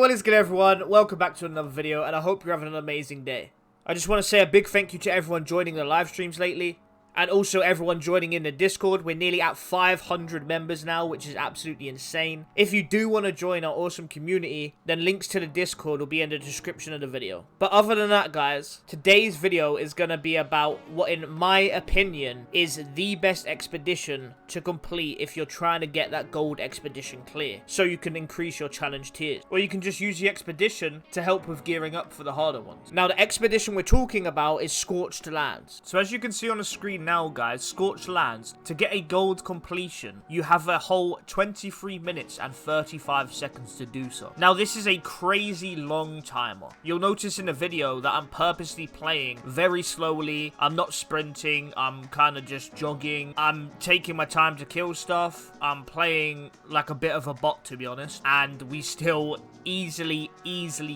What is good, everyone? Welcome back to another video, and I hope you're having an amazing day. I just want to say a big thank you to everyone joining the live streams lately, and also everyone joining in the Discord. We're nearly at 500 members now, which is absolutely insane. If you do want to join our awesome community, then links to the Discord will be in the description of the video. But other than that, guys, today's video is going to be about what, in my opinion, is the best expedition to complete if you're trying to get that gold expedition clear, so you can increase your challenge tiers. Or you can just use the expedition to help with gearing up for the harder ones. Now, the expedition we're talking about is Scorched Lands. So as you can see on the screen now, guys, Scorched Lands, to get a gold completion, you have a whole 23 minutes and 35 seconds to do so. Now, this is a crazy long timer. You'll notice in the video that I'm purposely playing very slowly. I'm not sprinting. I'm kind of just jogging. I'm taking my time to kill stuff. I'm playing like a bit of a bot, to be honest, and we still easily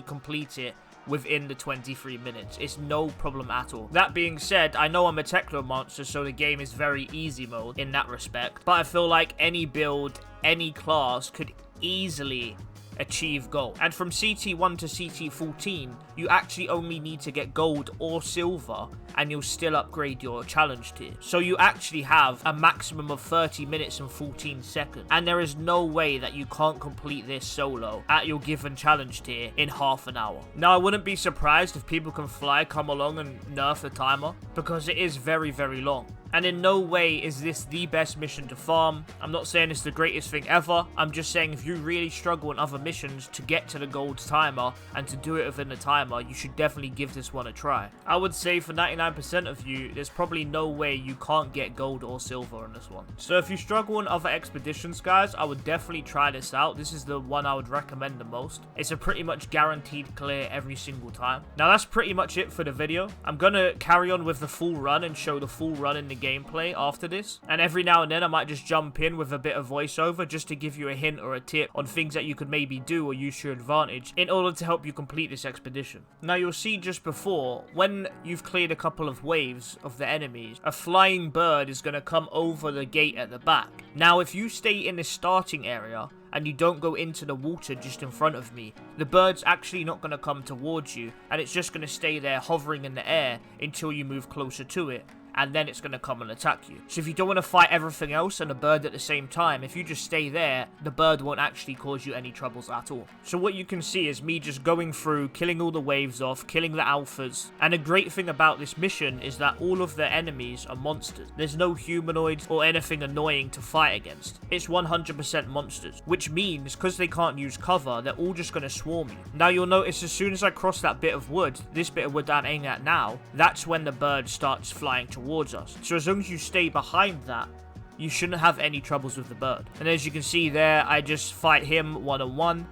complete it within the 23 minutes. It's no problem at all. That being said, I know I'm a Techno monster, so the game is very easy mode in that respect, but I feel like any build, any class could easily achieve gold. And from CT1 to CT14, you actually only need to get gold or silver and you'll still upgrade your challenge tier. So you actually have a maximum of 30 minutes and 14 seconds. And there is no way that you can't complete this solo at your given challenge tier in half an hour. Now, I wouldn't be surprised if people can fly come along and nerf the timer, because it is very long. And in no way is this the best mission to farm. I'm not saying it's the greatest thing ever. I'm just saying if you really struggle in other missions to get to the gold timer and to do it within the timer, you should definitely give this one a try. I would say for 99% of you, there's probably no way you can't get gold or silver on this one. So if you struggle in other expeditions, guys, I would definitely try this out. This is the one I would recommend the most. It's a pretty much guaranteed clear every single time. Now, that's pretty much it for the video. I'm gonna carry on with the full run and show the full run in the gameplay after this, and every now and then I might just jump in with a bit of voiceover just to give you a hint or a tip on things that you could maybe do or use to your advantage in order to help you complete this expedition. Now, you'll see just before, when you've cleared a couple of waves of the enemies, a flying bird is going to come over the gate at the back. Now, if you stay in the starting area and you don't go into the water just in front of me, the bird's actually not going to come towards you, and it's just going to stay there hovering in the air until you move closer to it, and then it's going to come and attack you. So if you don't want to fight everything else and the bird at the same time, if you just stay there, the bird won't actually cause you any troubles at all. So what you can see is me just going through, killing all the waves off, killing the alphas. And a great thing about this mission is that all of the enemies are monsters. There's no humanoids or anything annoying to fight against. It's 100% monsters, which means because they can't use cover, they're all just going to swarm you. Now, you'll notice as soon as I cross that bit of wood, this bit of wood that I'm aiming at now, that's when the bird starts flying towards us. So as long as you stay behind that, you shouldn't have any troubles with the bird. And as you can see there, I just fight him one-on-one,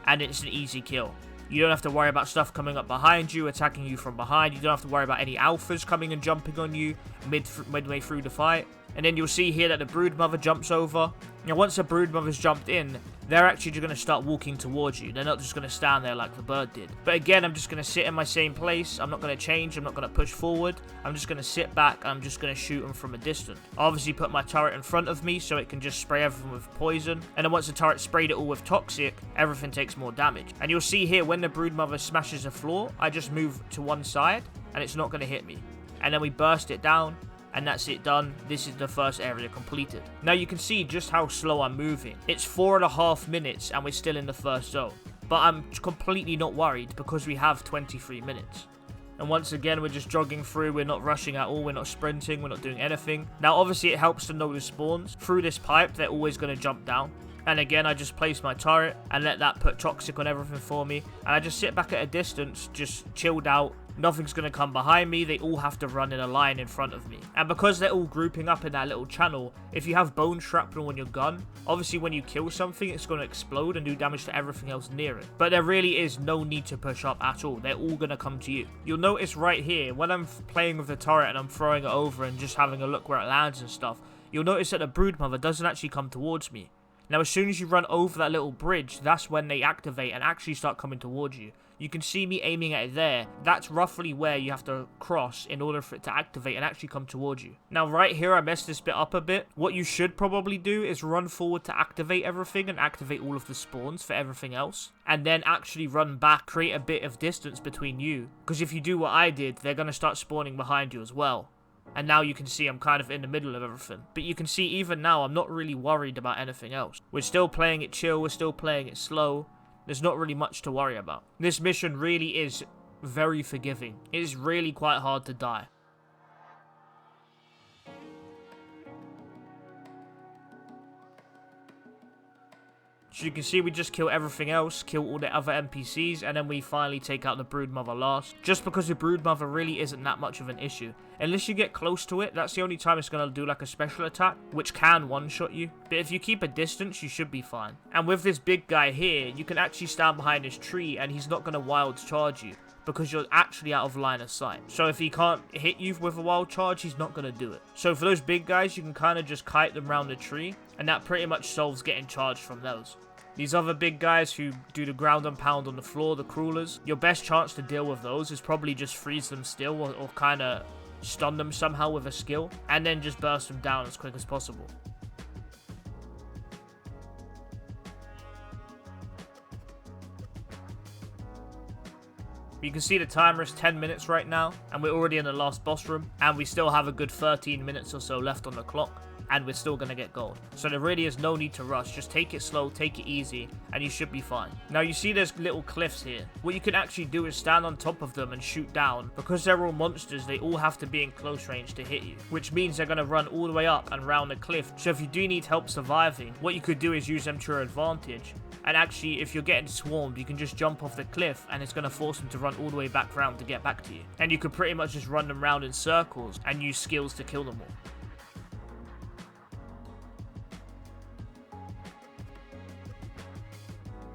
and it's an easy kill. You don't have to worry about stuff coming up behind you, attacking you from behind. You don't have to worry about any alphas coming and jumping on you midway through the fight. And then you'll see here that the broodmother jumps over. Now, once the broodmother's jumped in, they're actually just going to start walking towards you. They're not just going to stand there like the bird did. But again, I'm just going to sit in my same place. I'm not going to change. I'm not going to push forward. I'm just going to sit back. And I'm just going to shoot them from a distance. I obviously put my turret in front of me so it can just spray everything with poison. And then once the turret sprayed it all with toxic, everything takes more damage. And you'll see here, when the broodmother smashes the floor, I just move to one side and it's not going to hit me. And then we burst it down. And that's it done. This is the first area completed. Now, you can see just how slow I'm moving. It's 4.5 minutes and we're still in the first zone. But I'm completely not worried because we have 23 minutes. And once again, we're just jogging through. We're not rushing at all. We're not sprinting. We're not doing anything. Now, obviously, it helps to know the spawns. Through this pipe, they're always going to jump down. And again, I just place my turret and let that put toxic on everything for me. And I just sit back at a distance, just chilled out. Nothing's going to come behind me. They all have to run in a line in front of me. And because they're all grouping up in that little channel, if you have bone shrapnel on your gun, obviously when you kill something, it's going to explode and do damage to everything else near it. But there really is no need to push up at all. They're all going to come to you. You'll notice right here, when I'm playing with the turret and I'm throwing it over and just having a look where it lands and stuff, you'll notice that the broodmother doesn't actually come towards me. Now, as soon as you run over that little bridge, that's when they activate and actually start coming towards you. You can see me aiming at it there. That's roughly where you have to cross in order for it to activate and actually come towards you. Now, right here, I messed this bit up a bit. What you should probably do is run forward to activate everything and activate all of the spawns for everything else. And then actually run back, create a bit of distance between you. Because if you do what I did, they're going to start spawning behind you as well. And now you can see I'm kind of in the middle of everything. But you can see even now, I'm not really worried about anything else. We're still playing it chill, we're still playing it slow. There's not really much to worry about. This mission really is very forgiving. It is really quite hard to die. So you can see we just kill everything else, kill all the other NPCs, and then we finally take out the Broodmother last. Just because the Broodmother really isn't that much of an issue. Unless you get close to it, that's the only time it's going to do like a special attack, which can one-shot you. But if you keep a distance, you should be fine. And with this big guy here, you can actually stand behind this tree and he's not going to wild charge you, because you're actually out of line of sight. So if he can't hit you with a wild charge, he's not going to do it. So for those big guys, you can kind of just kite them around the tree, and that pretty much solves getting charged from those. These other big guys who do the ground and pound on the floor, the crawlers, your best chance to deal with those is probably just freeze them still or kind of stun them somehow with a skill, and then just burst them down as quick as possible. You can see the timer is 10 minutes right now, and we're already in the last boss room, and we still have a good 13 minutes or so left on the clock, and we're still going to get gold. So there really is no need to rush. Just take it slow, take it easy, and you should be fine. Now you see there's little cliffs here. What you can actually do is stand on top of them and shoot down. Because they're all monsters, they all have to be in close range to hit you, which means they're going to run all the way up and round the cliff. So if you do need help surviving, what you could do is use them to your advantage. And actually, if you're getting swarmed, you can just jump off the cliff and it's going to force them to run all the way back round to get back to you. And you could pretty much just run them round in circles and use skills to kill them all.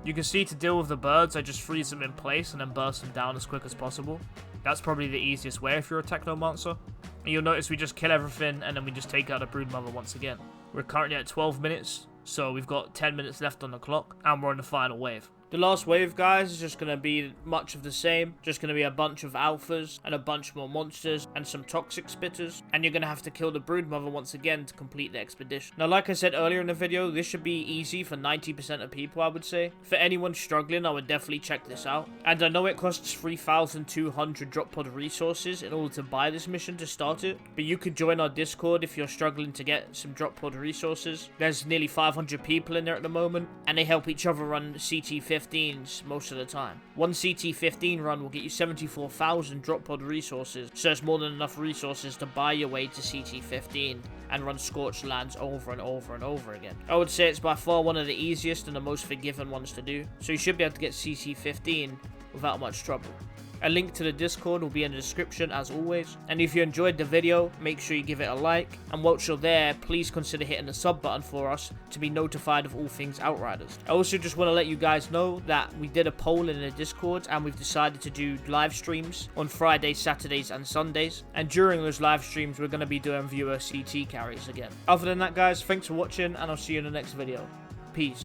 You can see to deal with the birds, I just freeze them in place and then burst them down as quick as possible. That's probably the easiest way if you're a Technomancer. And you'll notice we just kill everything and then we just take out the Broodmother once again. We're currently at 12 minutes, so we've got 10 minutes left on the clock, and we're on the final wave. The last wave, guys, is just going to be much of the same. Just going to be a bunch of alphas and a bunch more monsters and some toxic spitters. And you're going to have to kill the Broodmother once again to complete the expedition. Now, like I said earlier in the video, this should be easy for 90% of people, I would say. For anyone struggling, I would definitely check this out. And I know it costs 3,200 drop pod resources in order to buy this mission to start it. But you could join our Discord if you're struggling to get some drop pod resources. There's nearly 500 people in there at the moment. And they help each other run CT15 most of the time. One CT15 run will get you 74,000 drop pod resources, so it's more than enough resources to buy your way to CT15 and run Scorched Lands over and over and over again. I would say it's by far one of the easiest and the most forgiving ones to do, so you should be able to get CT15 without much trouble. A link to the Discord will be in the description as always. And if you enjoyed the video, make sure you give it a like. And whilst you're there, please consider hitting the sub button for us to be notified of all things Outriders. I also just want to let you guys know that we did a poll in the Discord and we've decided to do live streams on Fridays, Saturdays and Sundays. And during those live streams, we're going to be doing viewer CT carries again. Other than that, guys, thanks for watching and I'll see you in the next video. Peace.